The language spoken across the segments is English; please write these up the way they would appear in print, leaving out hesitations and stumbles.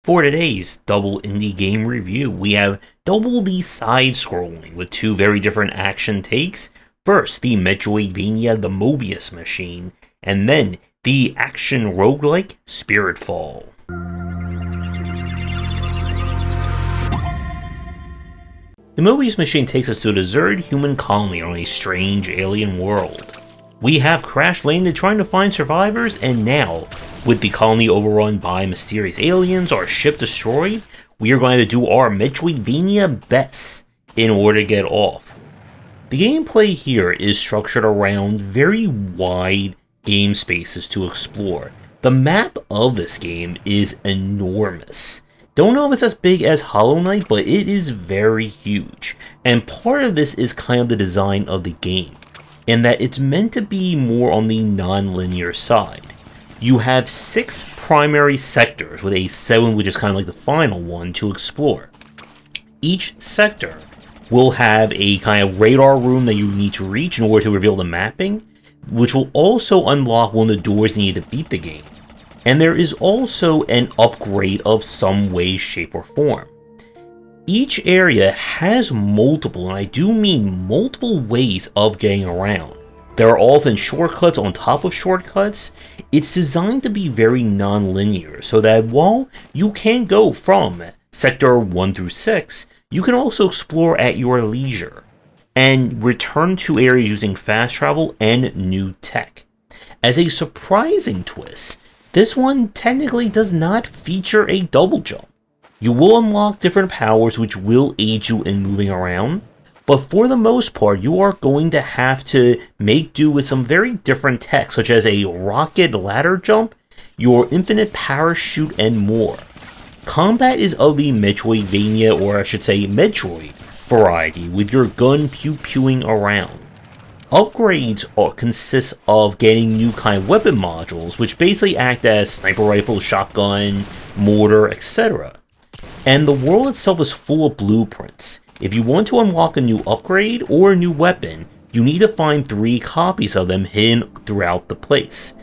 For today's double indie game review, we have double the side-scrolling with two very different action takes. First, the metroidvania The Mobius Machine, and then the action roguelike Spiritfall. The Mobius Machine takes us to a deserted human colony on a strange alien world. We have crash landed trying to find survivors, and now, with the colony overrun by mysterious aliens, our ship destroyed, we are going to do our metroidvania best in order to get off. The gameplay here is structured around very wide game spaces to explore. The map of this game is enormous. Don't know if it's as big as Hollow Knight, but it is very huge. And part of this is kind of the design of the game, in that it's meant to be more on the non-linear side. You have 6 primary sectors, with a 7th which is kind of like the final one to explore. Each sector will have a kind of radar room that you need to reach in order to reveal the mapping, which will also unlock one of the doors needed to beat the game. And there is also an upgrade of some way, shape, or form. Each area has multiple, and I do mean multiple ways of getting around. There are often shortcuts on top of shortcuts. It's designed to be very non-linear, so that while you can go from Sector 1 through 6, you can also explore at your leisure, and return to areas using fast travel and new tech. As a surprising twist, this one technically does not feature a double jump. You will unlock different powers which will aid you in moving around, but for the most part, you are going to have to make do with some very different tech, such as a rocket ladder jump, your infinite parachute, and more. Combat is of the Metroidvania, or I should say Metroid, variety, with your gun pew-pewing around. Upgrades consist of getting new kind of weapon modules, which basically act as sniper rifle, shotgun, mortar, etc. And the world itself is full of blueprints. If you want to unlock a new upgrade or a new weapon, you need to find 3 copies of them hidden throughout the place.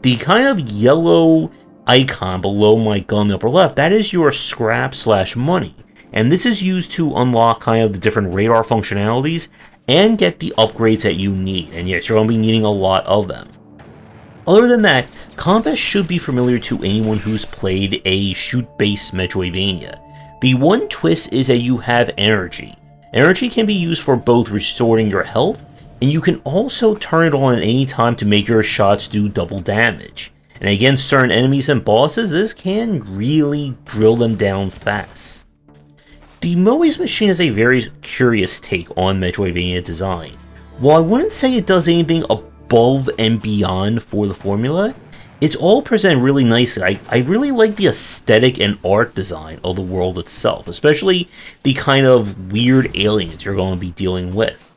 The kind of yellow icon below my gun in the upper left, that is your scrap/money. And this is used to unlock kind of the different radar functionalities and get the upgrades that you need. And yes, you're going to be needing a lot of them. Other than that, combat should be familiar to anyone who's played a shoot-based Metroidvania. The one twist is that you have energy. Energy can be used for both restoring your health, and you can also turn it on at any time to make your shots do double damage. And against certain enemies and bosses, this can really drill them down fast. The Mobius Machine is a very curious take on Metroidvania design. While I wouldn't say it does anything above and beyond for the formula, it's all presented really nicely. I really like the aesthetic and art design of the world itself, especially the kind of weird aliens you're going to be dealing with.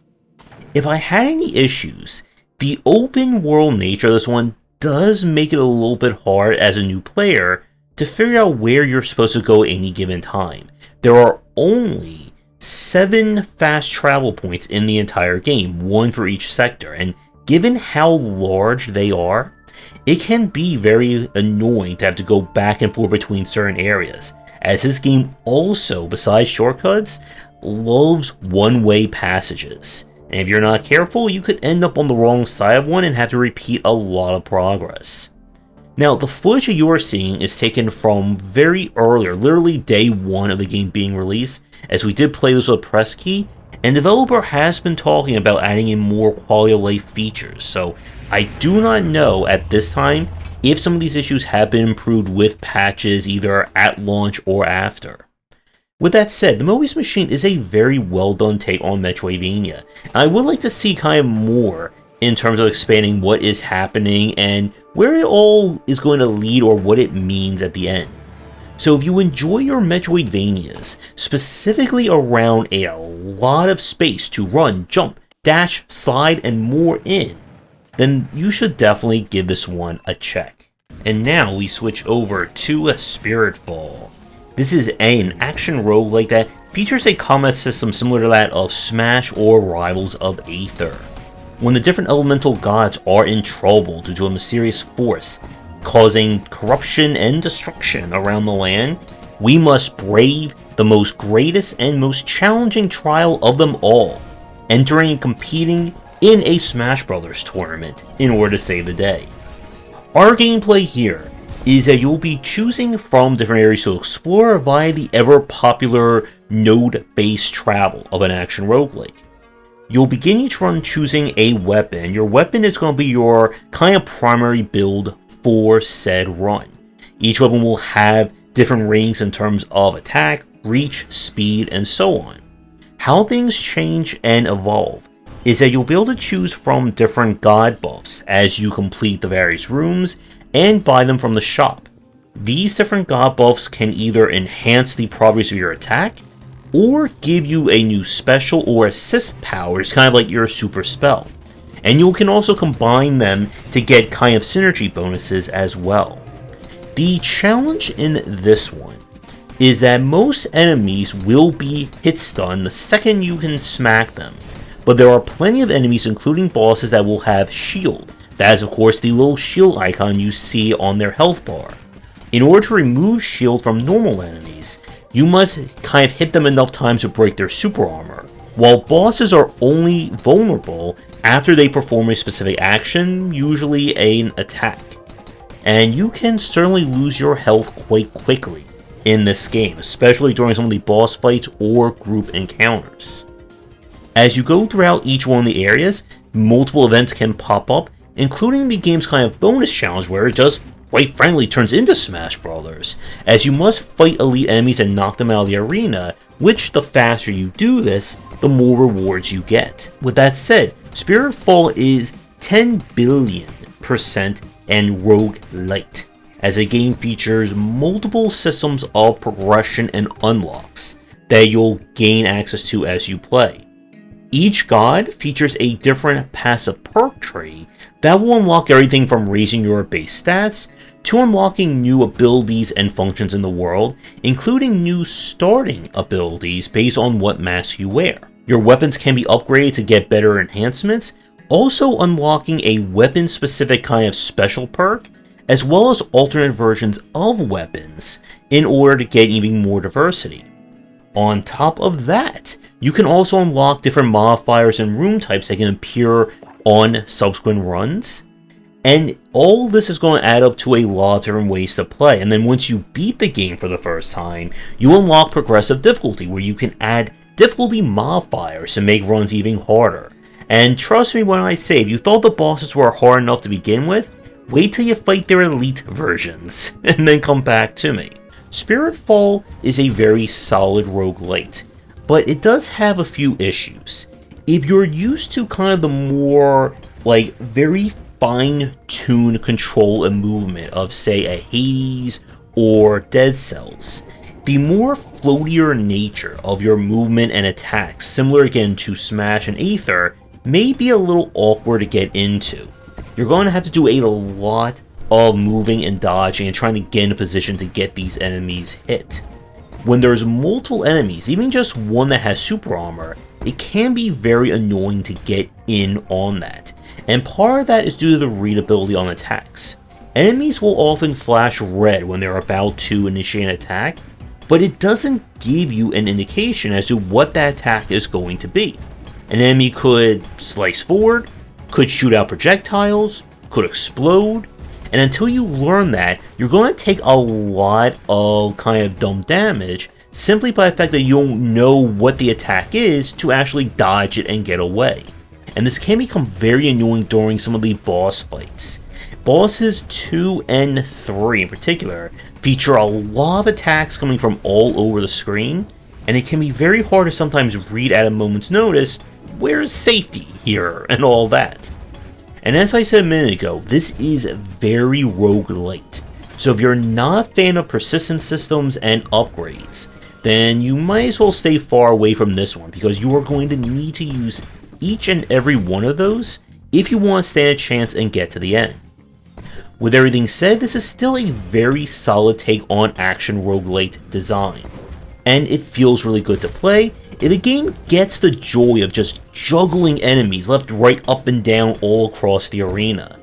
If I had any issues, the open world nature of this one does make it a little bit hard as a new player to figure out where you're supposed to go at any given time. There are only 7 fast travel points in the entire game, 1 for each sector, and given how large they are, it can be very annoying to have to go back and forth between certain areas, as this game also, besides shortcuts, loves one-way passages. And if you're not careful, you could end up on the wrong side of one and have to repeat a lot of progress. Now, the footage that you are seeing is taken from very earlier, literally day 1 of the game being released, as we did play this with a press key, and the developer has been talking about adding in more quality of life features, so I do not know at this time if some of these issues have been improved with patches either at launch or after. With that said, the Mobius Machine is a very well done take on Metroidvania, and I would like to see kind of more in terms of expanding what is happening and where it all is going to lead or what it means at the end. So if you enjoy your Metroidvanias, specifically around a lot of space to run, jump, dash, slide, and more in, then you should definitely give this one a check. And now we switch over to Spiritfall. This is an action roguelike that features a combat system similar to that of Smash or Rivals of Aether. When the different elemental gods are in trouble due to a mysterious force causing corruption and destruction around the land, We must brave the most greatest and most challenging trial of them all, entering and competing in a Smash Bros. Tournament in order to save the day. Our gameplay here is that you'll be choosing from different areas to explore via the ever-popular node-based travel of an action roguelike. You'll begin each run choosing a weapon. Your weapon is going to be your kind of primary build for said run. Each weapon will have different ratings in terms of attack, reach, speed, and so on. How things change and evolve is that you'll be able to choose from different god buffs as you complete the various rooms and buy them from the shop. These different god buffs can either enhance the properties of your attack or give you a new special or assist powers, kind of like your super spell. And you can also combine them to get kind of synergy bonuses as well. The challenge in this one is that most enemies will be hit stun the second you can smack them, but there are plenty of enemies, including bosses, that will have shield. That is of course the little shield icon you see on their health bar. In order to remove shield from normal enemies, you must kind of hit them enough times to break their super armor, while bosses are only vulnerable after they perform a specific action, usually an attack. And you can certainly lose your health quite quickly in this game, especially during some of the boss fights or group encounters. As you go throughout each one of the areas, multiple events can pop up, including the game's kind of bonus challenge where it just quite frankly turns into Smash Bros., as you must fight elite enemies and knock them out of the arena, which the faster you do this, the more rewards you get. With that said, Spiritfall is 10 billion% and roguelite, as the game features multiple systems of progression and unlocks that you'll gain access to as you play. Each god features a different passive perk tree that will unlock everything from raising your base stats to unlocking new abilities and functions in the world, including new starting abilities based on what mask you wear. Your weapons can be upgraded to get better enhancements, also unlocking a weapon-specific kind of special perk, as well as alternate versions of weapons in order to get even more diversity. On top of that, you can also unlock different modifiers and room types that can appear on subsequent runs, and all this is going to add up to a lot of different ways to play. And then once you beat the game for the first time, you unlock progressive difficulty, where you can add difficulty modifiers to make runs even harder. And trust me when I say, if you thought the bosses were hard enough to begin with, wait till you fight their elite versions, and then come back to me. Spiritfall is a very solid roguelite, but it does have a few issues. If you're used to kind of the more, very fine-tuned control and movement of, say, a Hades or Dead Cells, the more floatier nature of your movement and attacks, similar again to Smash and Aether, may be a little awkward to get into. You're going to have to do a lot of moving and dodging and trying to get in a position to get these enemies hit. When there's multiple enemies, even just one that has super armor, it can be very annoying to get in on that. And part of that is due to the readability on attacks. Enemies will often flash red when they're about to initiate an attack, but it doesn't give you an indication as to what that attack is going to be. An enemy could slice forward, could shoot out projectiles, could explode, and until you learn that, you're going to take a lot of kind of dumb damage simply by the fact that you don't know what the attack is to actually dodge it and get away. And this can become very annoying during some of the boss fights. Bosses 2 and 3 in particular feature a lot of attacks coming from all over the screen, and it can be very hard to sometimes read at a moment's notice where is safety here and all that. And as I said a minute ago, this is very roguelite. So if you're not a fan of persistent systems and upgrades, then you might as well stay far away from this one, because you are going to need to use each and every one of those if you want to stand a chance and get to the end. With everything said, this is still a very solid take on action roguelite design, and it feels really good to play. The game gets the joy of just juggling enemies left, right, up, and down all across the arena.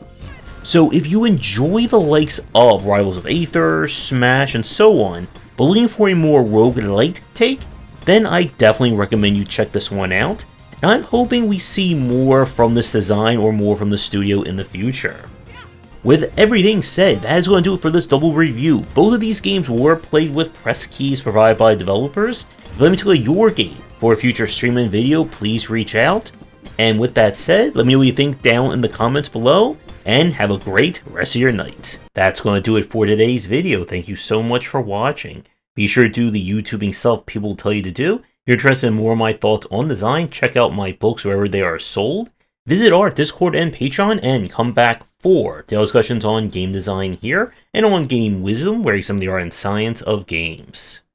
So if you enjoy the likes of Rivals of Aether, Smash, and so on, but looking for a more roguelite take, then I definitely recommend you check this one out, and I'm hoping we see more from this design or more from the studio in the future. With everything said, that is going to do it for this double review. Both of these games were played with press keys provided by developers. If let me tell you your game for a future stream and video, please reach out. And with that said, let me know what you think down in the comments below, and have a great rest of your night. That's going to do it for today's video. Thank you so much for watching. Be sure to do the YouTubing stuff people tell you to do. If you're interested in more of my thoughts on design, check out my books wherever they are sold. Visit our Discord and Patreon, and come back for daily discussions on game design here, and on game wisdom, where you some of the art and science of games.